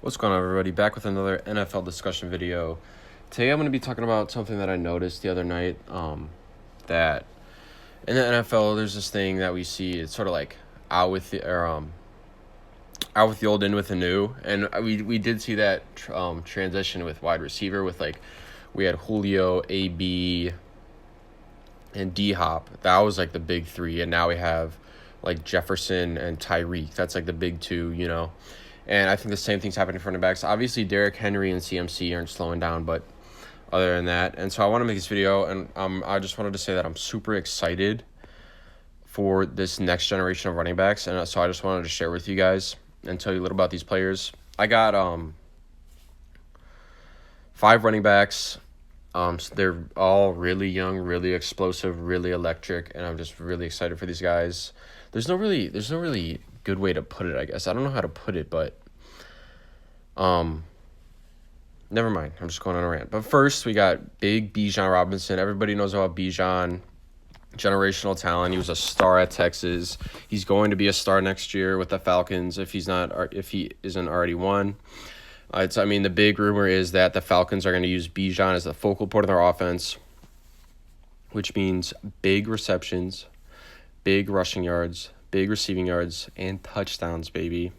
What's going on, everybody? Back with another NFL discussion video. Today I'm going to be talking about something that I noticed the other night, that in the NFL there's this thing that we see. It's sort of like out with the old, in with the new, and we did see that transition with wide receiver with we had Julio, AB, and D-Hop. That was like the big three, and now we have like Jefferson and Tyreek. That's like the big two, you know. And I think the same thing's happening for running backs. Obviously, Derrick Henry and CMC aren't slowing down, but other than that. And so I want to make this video, and I just wanted to say that I'm super excited for this next generation of running backs. And so I just wanted to share with you guys and tell you a little about these players. I got 5 running backs. So they're all really young, really explosive, really electric, and I'm just really excited for these guys. There's no really good way to put it, I guess. I don't know how to put it, but never mind. I'm just going on a rant. But first, we got big Bijan Robinson. Everybody knows about Bijan. Generational talent. He was a star at Texas. He's going to be a star next year with the Falcons if he isn't already one. The big rumor is that the Falcons are going to use Bijan as the focal point of their offense, which means big receptions, big rushing yards, big receiving yards, and touchdowns, baby.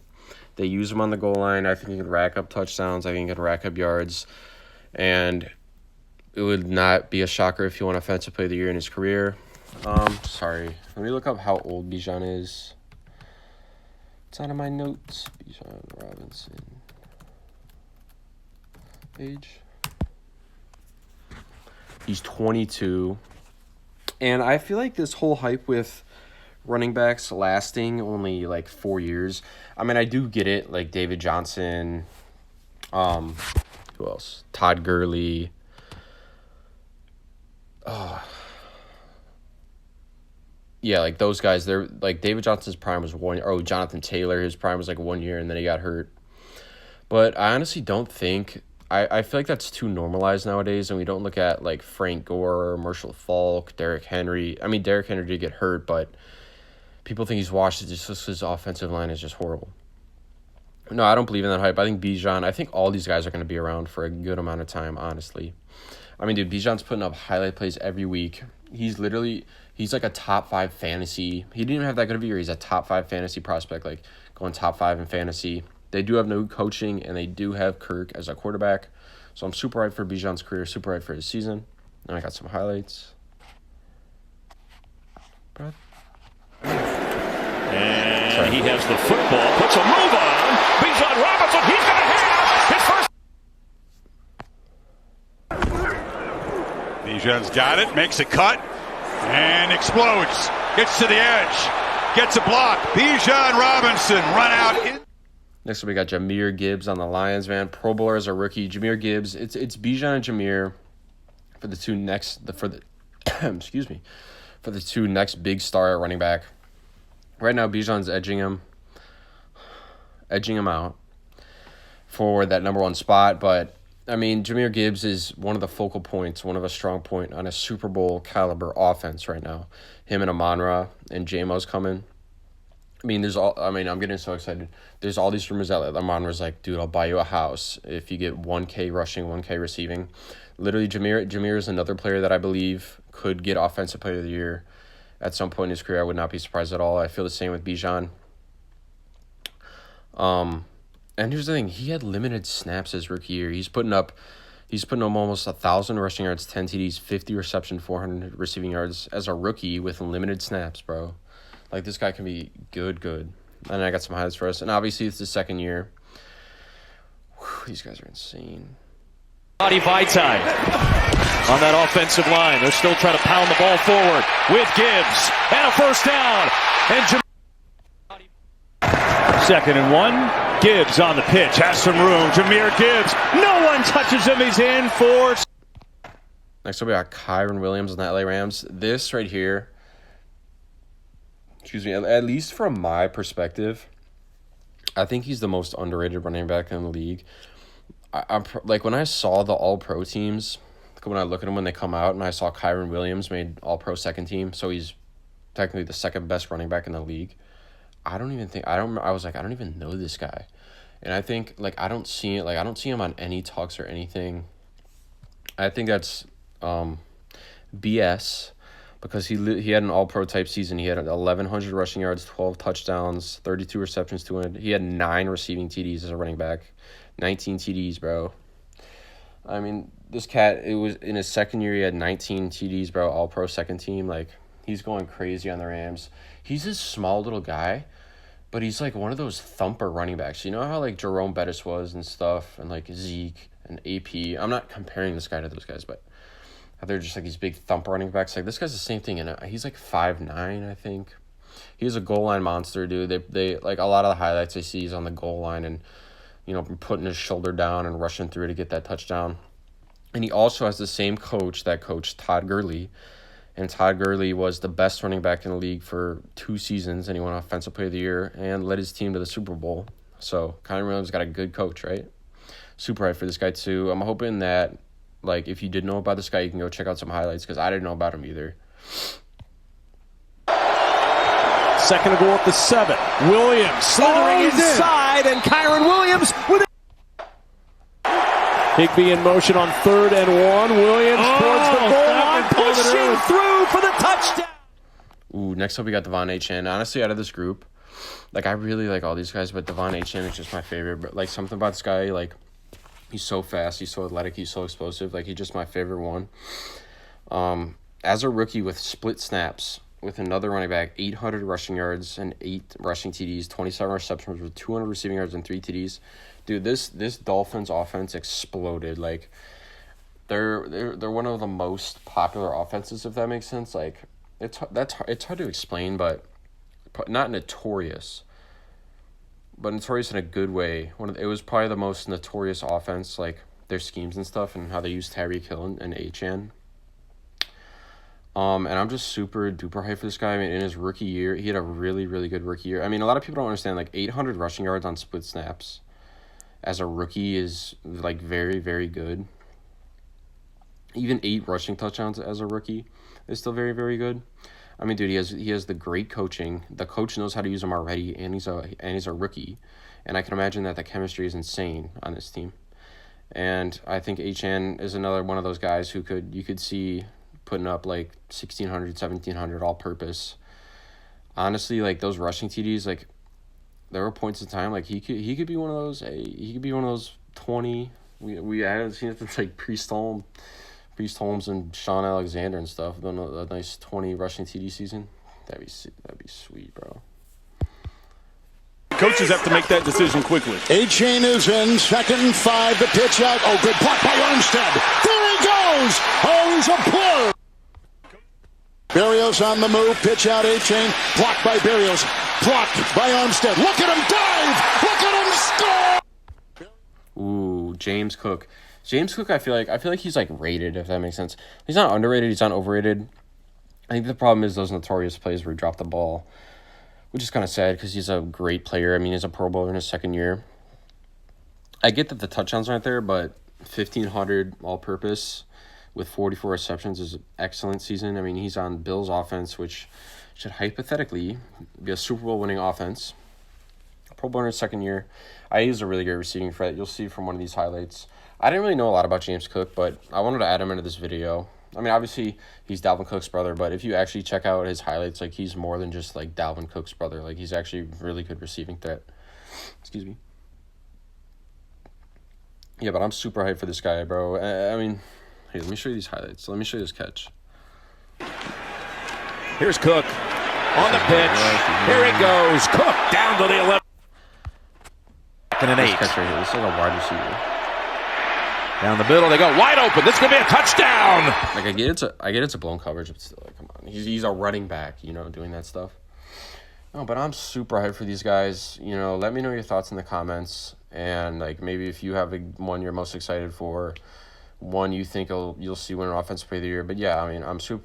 They use him on the goal line. I think he can rack up touchdowns. I think he can rack up yards. And it would not be a shocker if he won Offensive Player of the Year in his career. Sorry. Let me look up how old Bijan is. It's out of my notes. Bijan Robinson. Age. He's 22. And I feel like this whole hype with running backs lasting only 4 years. I mean, I do get it. Like David Johnson, who else? Todd Gurley. Yeah, like those guys. They're like David Johnson's prime was 1 year. Oh, Jonathan Taylor, his prime was 1 year, and then he got hurt. But I honestly don't think. I feel like that's too normalized nowadays, and we don't look at Frank Gore, Marshall Faulk, Derrick Henry. I mean, Derrick Henry did get hurt, but people think he's washed just because his offensive line is just horrible. No, I don't believe in that hype. I think all these guys are going to be around for a good amount of time, honestly. I mean, dude, Bijan's putting up highlight plays every week. He's like a top 5 fantasy. He didn't even have that good of a year. He's a top 5 fantasy prospect, going top 5 in fantasy. They do have no coaching, and they do have Kirk as a quarterback. So I'm super hyped for Bijan's career, super hyped for his season. And I got some highlights. And he has the football, puts a move on. Bijan Robinson, he's going to have his first. Bijan's got it, makes a cut, and explodes. Gets to the edge, gets a block. Bijan Robinson run out. Next, we got Jahmyr Gibbs on the Lions, man. Pro Bowler as a rookie. Jahmyr Gibbs. It's Bijan and Jahmyr for the two next for the two next big star at running back. Right now, Bijan's edging him out for that number 1 spot. But I mean, Jahmyr Gibbs is one of the focal points, one of a strong point on a Super Bowl caliber offense right now. Him and Amon-Ra and J-Mo's coming. I'm getting so excited. There's all these rumors that Amon-Ra's like, dude, I'll buy you a house if you get 1K rushing, 1K receiving. Literally, Jahmyr is another player that I believe could get Offensive Player of the Year at some point in his career. I would not be surprised at all. I feel the same with Bijan. And here's the thing. He had limited snaps his rookie year. He's putting up almost 1,000 rushing yards, 10 TDs, 50 reception, 400 receiving yards as a rookie with limited snaps, bro. This guy can be good. And I got some highlights for us. And obviously, it's his second year. Whew, these guys are insane. Body by time on that offensive line. They're still trying to pound the ball forward with Gibbs. And a first down. And 2nd and 1. Gibbs on the pitch. Has some room. Jahmyr Gibbs. No one touches him. He's in for. Next up, we got Kyren Williams on the LA Rams. This right here. At least from my perspective, I think he's the most underrated running back in the league. I'm when I saw the All-Pro teams, when I look at them when they come out, and I saw Kyren Williams made All-Pro second team, so he's technically the second best running back in the league. I don't even know this guy. And I think, like, I don't see him on any talks or anything. I think that's BS, because he had an all-pro type season. He had 1,100 rushing yards, 12 touchdowns, 32 receptions, 200. He had 9 receiving TDs as a running back, 19 TDs, bro. I mean, this cat, it was in his second year, he had 19 TDs, bro, all-pro second team. Like, he's going crazy on the Rams. He's this small little guy, but he's like one of those thumper running backs. You know how, like, Jerome Bettis was and stuff, and, like, Zeke and AP. I'm not comparing this guy to those guys, but they're just, like, these big thumper running backs. Like, this guy's the same thing, and he's, like, 5'9", I think. He's a goal line monster, dude. They like, a lot of the highlights I see is on the goal line and, you know, putting his shoulder down and rushing through to get that touchdown. And he also has the same coach that coached Todd Gurley. And Todd Gurley was the best running back in the league for 2 seasons, and he won Offensive Player of the Year and led his team to the Super Bowl. So Kyren Williams got a good coach, right? Super hyped for this guy too. I'm hoping that, like, if you did know about this guy, you can go check out some highlights, because I didn't know about him either. Second to go up the 7. Williams slithering inside, and Kyren Williams with it. Higbee in motion on 3rd and 1. Williams towards the goal line, pushing through for the touchdown. Ooh, next up we got Devon Achane. Honestly, out of this group, like, I really like all these guys, but Devon Achane is just my favorite. But, like, something about this guy, like, he's so fast, he's so athletic, he's so explosive. Like, he's just my favorite one. As a rookie with split snaps with another running back, 800 rushing yards and 8 rushing TDs, 27 receptions with 200 receiving yards and 3 TDs. Dude, this Dolphins offense exploded. Like, they're one of the most popular offenses, if that makes sense. Like, it's hard to explain, but not notorious, but notorious in a good way. It was probably the most notorious offense, like, their schemes and stuff, and how they use Tyreek Hill and Achane. And I'm just super duper hyped for this guy. I mean, in his rookie year, he had a really, really good rookie year. I mean, a lot of people don't understand, like, 800 rushing yards on split snaps as a rookie is, like, very, very good. Even 8 rushing touchdowns as a rookie is still very, very good. I mean, dude, he has the great coaching. The coach knows how to use him already, and he's a rookie. And I can imagine that the chemistry is insane on this team. And I think Achane is another one of those guys who you could see putting up, like, 1,600, 1,700 all-purpose. Honestly, like, those rushing TDs, like, there were points in time, like, he could be one of those. He could be one of those 20. We haven't seen it since, like, Priest Holmes and Sean Alexander and stuff. Then a nice 20 rushing TD season. That'd be sweet, bro. Coaches have to make that decision quickly. Achane is in, 2nd and 5, the pitch out. Oh, good block by Armstead. There he goes. Oh, he's a plur. Berrios on the move, pitch out Achane, blocked by Berrios, blocked by Armstead. Look at him dive. Look at him score. Ooh, James Cook. James Cook, I feel like he's, like, rated, if that makes sense. He's not underrated, he's not overrated. I think the problem is those notorious plays where he dropped the ball, which is kind of sad because he's a great player. I mean, he's a Pro Bowler in his second year. I get that the touchdowns aren't there, but 1,500 all-purpose with 44 receptions is an excellent season. I mean, he's on Bills' offense, which should hypothetically be a Super Bowl winning offense. Pro Bowler in his second year. He's a really great receiving threat. You'll see from one of these highlights. I didn't really know a lot about James Cook, but I wanted to add him into this video. I mean, obviously, he's Dalvin Cook's brother, but if you actually check out his highlights, like, he's more than just, like, Dalvin Cook's brother. Like, he's actually a really good receiving threat. Excuse me. Yeah, but I'm super hyped for this guy, bro. I mean, hey, let me show you these highlights. Let me show you this catch. Here's Cook on the pitch. Here he goes. Cook down to the 11. And an 8. This catch right here. This is like a wide receiver. Down the middle, they go wide open. This could be a touchdown. Like, I get it's a blown coverage, but still, like, come on. He's a running back, you know, doing that stuff. No, but I'm super hyped for these guys. You know, let me know your thoughts in the comments, and, like, maybe if you have one you're most excited for, one you think you'll see win an Offensive Player of the Year. But yeah, I mean, I'm super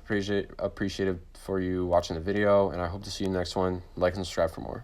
appreciative for you watching the video, and I hope to see you in the next one. Like and subscribe for more.